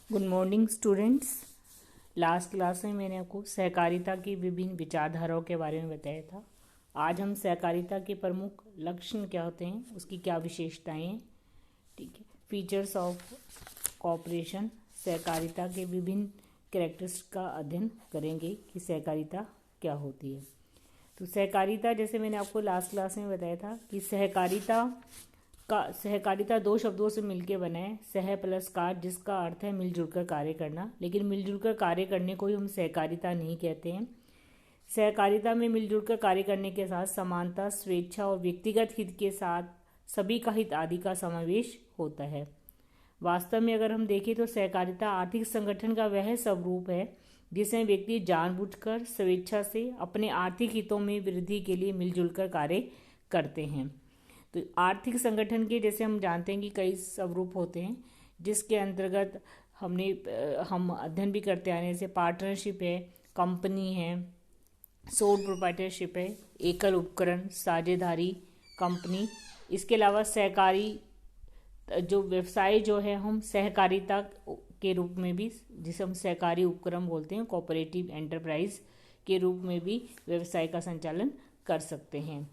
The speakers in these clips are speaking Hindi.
Good morning students. Last class में मैंने आपको सहकारिता की विभिन्न विचारधाराओं के बारे में बताया था। आज हम सहकारिता के प्रमुख लक्षण क्या होते हैं, उसकी क्या विशेषताएं हैं, ठीक है, फीचर्स ऑफ कोऑपरेशन, सहकारिता के विभिन्न कैरेक्टर्स का अध्ययन करेंगे कि सहकारिता क्या होती है। तो सहकारिता, जैसे मैंने आपको लास्ट क्लास में बताया था कि सहकारिता दो शब्दों से मिलकर बना है, सह प्लस कार, जिसका अर्थ है मिलजुल कर कार्य करना। लेकिन मिलजुल कर कार्य करने को ही हम सहकारिता नहीं कहते हैं। सहकारिता में मिलजुल कर कार्य करने के साथ समानता, स्वेच्छा और व्यक्तिगत हित के साथ सभी का हित आदि का समावेश होता है। वास्तव में अगर हम देखें तो सहकारिता आर्थिक संगठन का वह स्वरूप है जिसमें व्यक्ति जानबूझकर स्वेच्छा से अपने आर्थिक हितों में वृद्धि के लिए मिलजुल कर कार्य करते हैं। तो आर्थिक संगठन के, जैसे हम जानते हैं कि कई स्वरूप होते हैं, जिसके अंतर्गत हम अध्ययन भी करते आने से पार्टनरशिप है, कंपनी है, सोल प्रोप्राइटरशिप है, एकल उपकरण, साझेदारी कंपनी। इसके अलावा सहकारी जो व्यवसाय जो है हम सहकारिता के रूप में भी, जिसे हम सहकारी उपक्रम बोलते हैं, कोऑपरेटिव एंटरप्राइज के रूप में भी व्यवसाय का संचालन कर सकते हैं।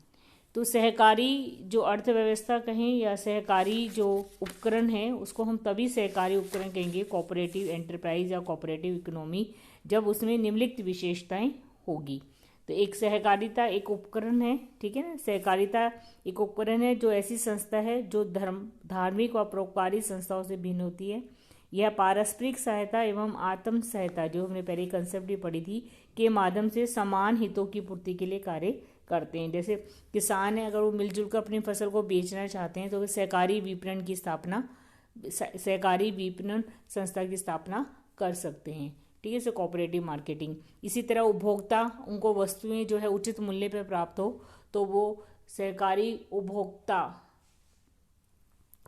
तो सहकारी जो अर्थव्यवस्था कहें या सहकारी जो उपकरण है, उसको हम तभी सहकारी उपकरण कहेंगे, कोऑपरेटिव एंटरप्राइज या कोऑपरेटिव इकोनॉमी, जब उसमें निम्नलिखित विशेषताएं होगी। तो एक सहकारिता एक उपकरण है, ठीक है ना। सहकारिता एक उपकरण है जो ऐसी संस्था है जो धार्मिक व परोपकारी संस्थाओं से भिन्न होती है। यह पारस्परिक सहायता एवं आत्म सहायता, जो हमने पहले कंसेप्ट भी पढ़ी थी, के माध्यम से समान हितों की पूर्ति के लिए कार्य करते हैं। जैसे किसान है, अगर वो मिलजुल कर अपनी फसल को बेचना चाहते हैं तो वे सहकारी विपणन संस्था की स्थापना कर सकते हैं, ठीक है। Cooperative marketing. इसी तरह उपभोक्ता, उनको वस्तुएं जो है उचित मूल्य पर प्राप्त हो तो वो सहकारी उपभोक्ता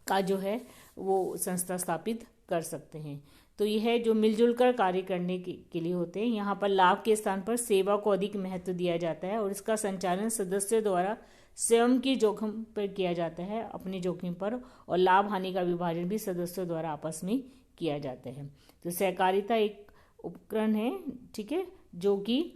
का जो है वो संस्था स्थापित कर सकते हैं। तो यह जो मिलजुल कर कार्य करने के लिए होते हैं। यहाँ पर लाभ के स्थान पर सेवा को अधिक महत्व दिया जाता है और इसका संचालन सदस्यों द्वारा स्वयं की जोखिम पर किया जाता है, अपनी जोखिम पर, और लाभ हानि का विभाजन भी सदस्यों द्वारा आपस में किया जाता है। तो सहकारिता एक उपकरण है, ठीक है, जो कि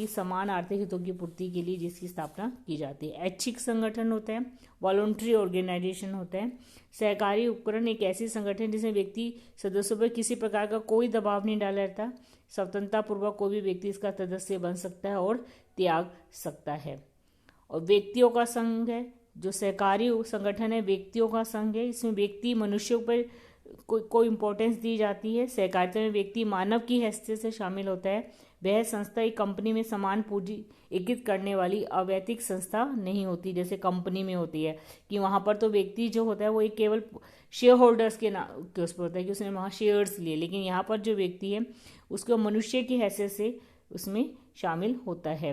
समान आर्थिक हितों की पूर्ति के लिए जिसकी स्थापना की जाती है। ऐच्छिक संगठन होता है, वॉलंटरी ऑर्गेनाइजेशन होता है। सहकारी उपकरण एक ऐसी संगठन जिसमें व्यक्ति सदस्यों पर किसी प्रकार का कोई दबाव नहीं डाला जाता, स्वतंत्रता पूर्वक कोई भी व्यक्ति इसका सदस्य बन सकता है और त्याग सकता है। और व्यक्तियों का संघ है, जो सहकारी संगठन है व्यक्तियों का संघ है। इसमें व्यक्ति मनुष्यों पर कोई इंपॉर्टेंस दी जाती है। सहकारिता में व्यक्ति मानव की हैसियत से शामिल होता है। वह संस्था एक कंपनी में समान पूंजी एकत्रित करने वाली अवैतनिक संस्था नहीं होती, जैसे कंपनी में होती है कि वहां पर तो व्यक्ति जो होता है वो एक केवल शेयर होल्डर्स के उस पर होता है कि उसने वहां शेयर्स लिए। लेकिन यहाँ पर जो व्यक्ति है उसको मनुष्य की हैसियत से उसमें शामिल होता है।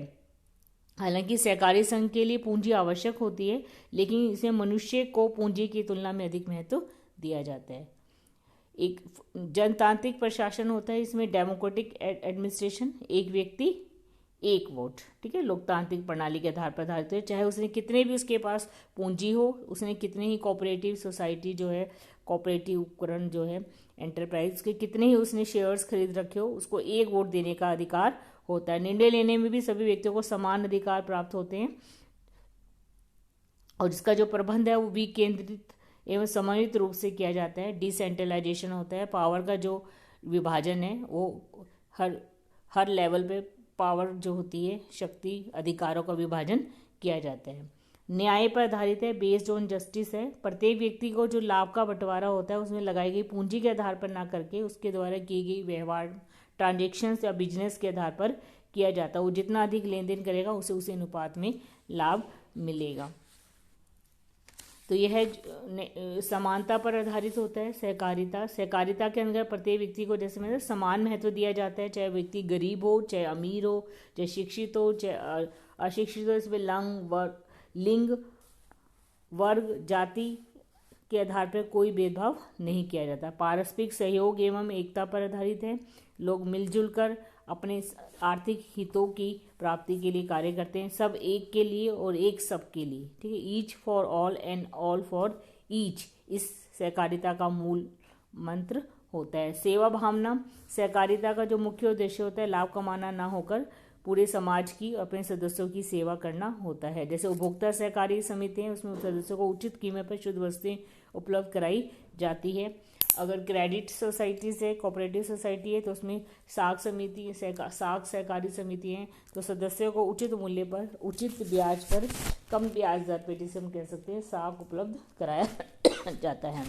हालांकि सहकारी संघ के लिए पूंजी आवश्यक होती है, लेकिन इसे मनुष्य को पूंजी की तुलना में अधिक महत्व दिया जाता है। एक जनतांत्रिक प्रशासन होता है, इसमें डेमोक्रेटिक एडमिनिस्ट्रेशन, एक व्यक्ति एक वोट, ठीक है, लोकतांत्रिक प्रणाली के आधार पर आधारित है। चाहे उसने कितने भी उसके पास पूंजी हो, उसने कितने ही कोऑपरेटिव सोसाइटी जो है, कोऑपरेटिव उपकरण जो है, एंटरप्राइज के कितने ही उसने शेयर्स खरीद रखे हो, उसको एक वोट देने का अधिकार होता है। निर्णय लेने में भी सभी व्यक्तियों को समान अधिकार प्राप्त होते हैं और इसका जो प्रबंध है वो भी केंद्रित एवं समन्वित रूप से किया जाता है। डिसेंट्रलाइजेशन होता है, पावर का जो विभाजन है वो हर लेवल पे पावर जो होती है, शक्ति अधिकारों का विभाजन किया जाता है। न्याय पर आधारित है, बेस्ड ऑन जस्टिस है। प्रत्येक व्यक्ति को जो लाभ का बंटवारा होता है उसमें लगाई गई पूंजी के आधार पर ना करके उसके द्वारा की गई व्यवहार, ट्रांजेक्शन्स या बिजनेस के आधार पर किया जाता है। वो जितना अधिक लेन देन करेगा उसे उसी अनुपात में लाभ मिलेगा। तो यह समानता पर आधारित होता है सहकारिता के अंदर प्रत्येक व्यक्ति को, जैसे मैंने, समान महत्व दिया जाता है, चाहे व्यक्ति गरीब हो, चाहे अमीर हो, चाहे शिक्षित हो, चाहे अशिक्षित हो। इसमें लिंग, वर्ग, जाति के आधार पर कोई भेदभाव नहीं किया जाता। पारस्परिक सहयोग एवं एकता पर आधारित है। लोग मिलजुल कर अपने आर्थिक हितों की प्राप्ति के लिए कार्य करते हैं, सब एक के लिए और एक सब के लिए, ठीक है। Each for all and all for each, इस सहकारिता का मूल मंत्र होता है। सेवा भावना सहकारिता का जो मुख्य उद्देश्य होता है लाभ कमाना ना होकर पूरे समाज की अपने सदस्यों की सेवा करना होता है। जैसे उपभोक्ता सहकारी समिति है, उसमें सदस्यों को उचित कीमत पर शुद्ध वस्तुएं उपलब्ध कराई जाती है। अगर क्रेडिट सोसाइटीज है, कोऑपरेटिव सोसाइटी है, तो उसमें साख सहकारी समिति है, तो सदस्यों को उचित मूल्य पर, उचित ब्याज पर, कम ब्याज दर पे, जिसे हम कह सकते हैं साख, उपलब्ध कराया जाता है।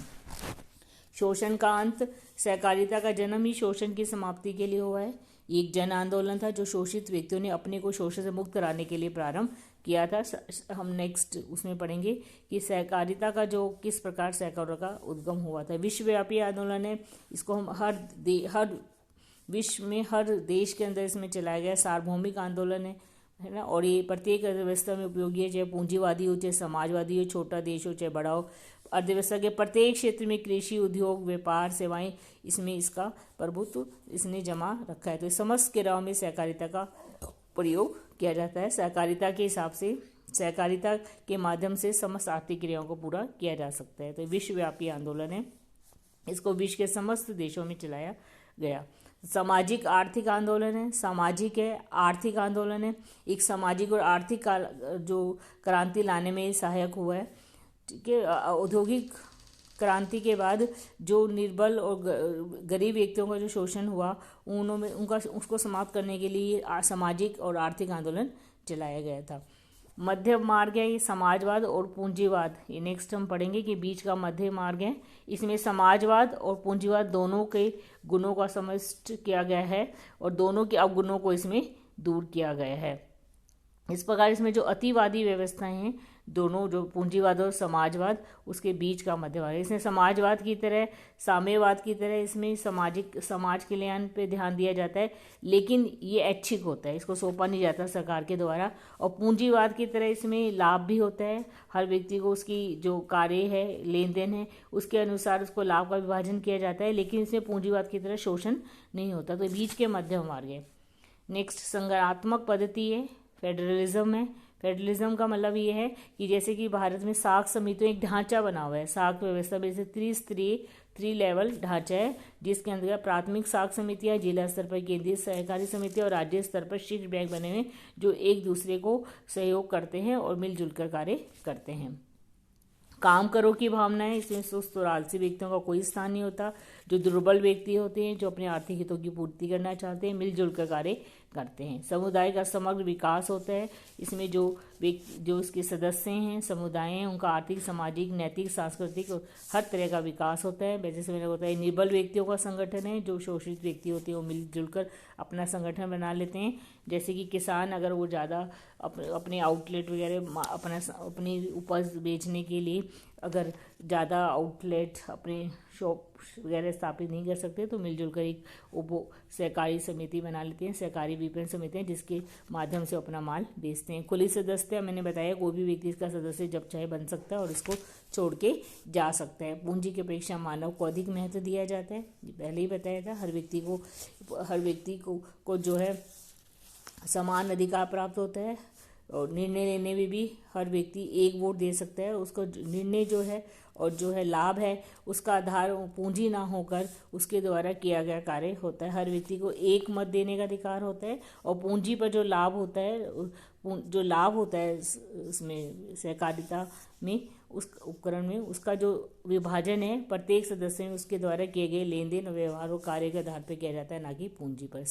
शोषण का अंत सहकारिता का जन्म ही शोषण की समाप्ति के लिए हुआ है। ये एक जन आंदोलन था जो शोषित व्यक्तियों ने अपने को शोषण से मुक्त कराने के लिए प्रारंभ किया था। हम नेक्स्ट उसमें पढ़ेंगे कि सहकारिता का जो किस प्रकार सहकारों का उद्गम हुआ था। विश्वव्यापी आंदोलन है, इसको हम हर विश्व में हर देश के अंदर इसमें चलाया गया सार्वभौमिक आंदोलन है ना। और ये प्रत्येक अर्थव्यवस्था में उपयोगी है, चाहे पूंजीवादी हो, चाहे समाजवादी हो, छोटा देश हो चाहे बड़ा हो। अर्थव्यवस्था के प्रत्येक क्षेत्र में कृषि, उद्योग, व्यापार, सेवाएं, इसमें इसका प्रभुत्व इसने जमा रखा है। तो समस्त क्रियाओं में सहकारिता का प्रयोग किया जाता है। सहकारिता के हिसाब से सहकारिता के माध्यम से समस्त आर्थिक क्रियाओं को पूरा किया जा सकता है। तो विश्वव्यापी आंदोलन है, इसको विश्व के समस्त देशों में चलाया गया। सामाजिक आर्थिक आंदोलन है, सामाजिक है, आर्थिक आंदोलन है। एक सामाजिक और आर्थिक जो क्रांति लाने में सहायक हुआ है। ठीक है, औद्योगिक क्रांति के बाद जो निर्बल और गरीब व्यक्तियों का जो शोषण हुआ उन्होंने उसको समाप्त करने के लिए सामाजिक और आर्थिक आंदोलन चलाया गया था। मध्य मार्ग है ये समाजवाद और पूंजीवाद, ये नेक्स्ट हम पढ़ेंगे कि बीच का मध्य मार्ग है। इसमें समाजवाद और पूंजीवाद दोनों के गुणों का समष्ट किया गया है और दोनों के अवगुणों को इसमें दूर किया गया है। इस प्रकार इसमें जो अतिवादी व्यवस्थाएं हैं दोनों, जो पूंजीवाद और समाजवाद, उसके बीच का मध्यवर्ग। इसमें समाजवाद की तरह, साम्यवाद की तरह इसमें समाज कल्याण पे ध्यान दिया जाता है, लेकिन ये ऐच्छिक होता है, इसको सौंपा नहीं जाता सरकार के द्वारा। और पूंजीवाद की तरह इसमें लाभ भी होता है, हर व्यक्ति को उसकी जो कार्य है, लेन देन है, उसके अनुसार उसको लाभ का विभाजन किया जाता है, लेकिन इसमें पूंजीवाद की तरह शोषण नहीं होता। तो बीच के मध्यम मार्ग है। नेक्स्ट संघात्मक पद्धति है, फेडरलिज्म है। फेडरलिज्म का मतलब ये है कि जैसे कि भारत में साख समितियों एक ढांचा बना हुआ है, साख व्यवस्था में जैसे त्रिस्तरीय 3 लेवल ढांचा है, जिसके अंतर्गत प्राथमिक साख समितियां, जिला स्तर पर केंद्रीय सहकारी समितियां और राज्य स्तर पर शीर्ष बैंक बने हुए जो एक दूसरे को सहयोग करते हैं और मिलजुल कर कार्य करते हैं। काम करो की भावना है, इसमें सुस्त और आलसी व्यक्तियों का कोई स्थान नहीं होता। जो दुर्बल व्यक्ति होते हैं, जो अपने आर्थिक हितों की पूर्ति करना चाहते हैं, मिलजुल कर कार्य करते हैं। समुदाय का समग्र विकास होता है, इसमें जो इसके सदस्य हैं, समुदाय हैं, उनका आर्थिक, सामाजिक, नैतिक, सांस्कृतिक और हर तरह का विकास होता है। जैसे मैंने बताया निर्बल व्यक्तियों का संगठन है, जो शोषित व्यक्ति होते हैं वो मिलजुल कर अपना संगठन बना लेते हैं। जैसे कि किसान अगर वो ज़्यादा अपने आउटलेट वगैरह अपनी उपज बेचने के लिए अगर ज़्यादा आउटलेट अपने शॉप वगैरह स्थापित नहीं कर सकते तो मिलजुल कर एक सहकारी समिति बना लेते हैं, सहकारी विपणन समिति है, जिसके माध्यम से अपना माल बेचते हैं। खुली सदस्यता मैंने बताया, कोई भी व्यक्ति इसका सदस्य जब चाहे बन सकता है और इसको छोड़ के जा सकता है। पूंजी की अपेक्षा मानव को अधिक महत्व दिया जाता है, पहले ही बताया था। हर व्यक्ति को जो है समान अधिकार प्राप्त होता है और निर्णय लेने में भी हर व्यक्ति एक वोट दे सकता है। उसको निर्णय जो है और जो है लाभ है उसका आधार पूंजी ना होकर उसके द्वारा किया गया कार्य होता है। हर व्यक्ति को एक मत देने का अधिकार होता है और पूंजी पर जो लाभ होता है इसमें सहकारिता में, उस उपकरण में, उसका जो विभाजन है प्रत्येक सदस्य में उसके द्वारा किए गए लेन देन और व्यवहार और कार्य के आधार पर किया जाता है, ना कि पूंजी पर।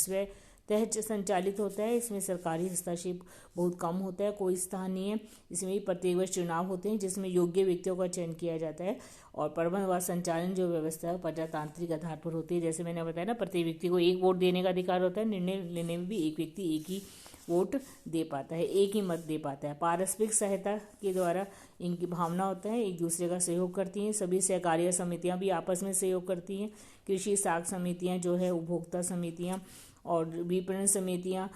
स्वतः संचालित होता है, इसमें सरकारी हस्तक्षेप बहुत कम होता है, कोई स्थान नहीं है। इसमें प्रत्येक वर्ष चुनाव होते हैं जिसमें योग्य व्यक्तियों का चयन किया जाता है और प्रबंध व संचालन जो व्यवस्था है प्रजातांत्रिक आधार पर होती है। जैसे मैंने बताया ना, प्रत्येक व्यक्ति को एक वोट देने का अधिकार होता है, निर्णय लेने में भी एक व्यक्ति एक ही वोट दे पाता है, एक ही मत दे पाता है। पारस्परिक सहायता के द्वारा इनकी भावना होता है, एक दूसरे का सहयोग करती हैं। सभी सहकारिता समितियां भी आपस में सहयोग करती हैं। कृषि साख समितियां जो है, उपभोक्ता समितियां और विपणन समितियां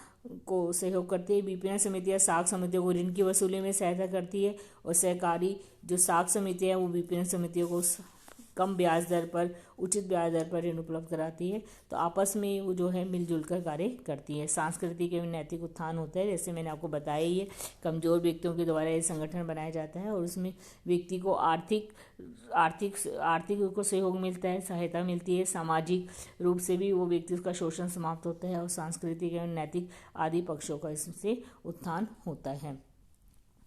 को सहयोग करती है। विपणन समितियां साख समितियों को ऋण की वसूली में सहायता करती है और सहकारी जो साख समितियां हैं वो विपणन समितियों को कम ब्याज दर पर, उचित ब्याज दर पर ऋण उपलब्ध कराती है। तो आपस में वो जो है मिलजुल कर कार्य करती है। सांस्कृतिक एवं नैतिक उत्थान होता है, जैसे मैंने आपको बताया ही है, कमजोर व्यक्तियों के द्वारा ये संगठन बनाया जाता है और उसमें व्यक्ति को आर्थिक आर्थिक को सहयोग मिलता है, सहायता मिलती है। सामाजिक रूप से भी वो व्यक्ति, उसका शोषण समाप्त होता है और सांस्कृतिक एवं नैतिक आदि पक्षों का इससे उत्थान होता है।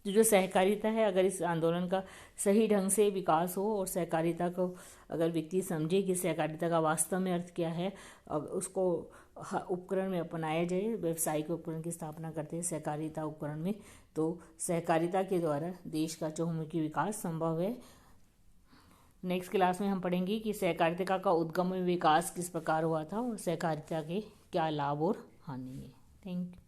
तो जो सहकारिता है, अगर इस आंदोलन का सही ढंग से विकास हो और सहकारिता को अगर व्यक्ति समझे कि सहकारिता का वास्तव में अर्थ क्या है, अब उसको उपकरण में अपनाया जाए, व्यवसायिक उपकरण की स्थापना करते हैं सहकारिता उपकरण में, तो सहकारिता के द्वारा देश का चहुमुखी विकास संभव है। नेक्स्ट क्लास में हम पढ़ेंगे कि सहकारिता का उद्गम में विकास किस प्रकार हुआ था और सहकारिता के क्या लाभ और हानि है। Thank you.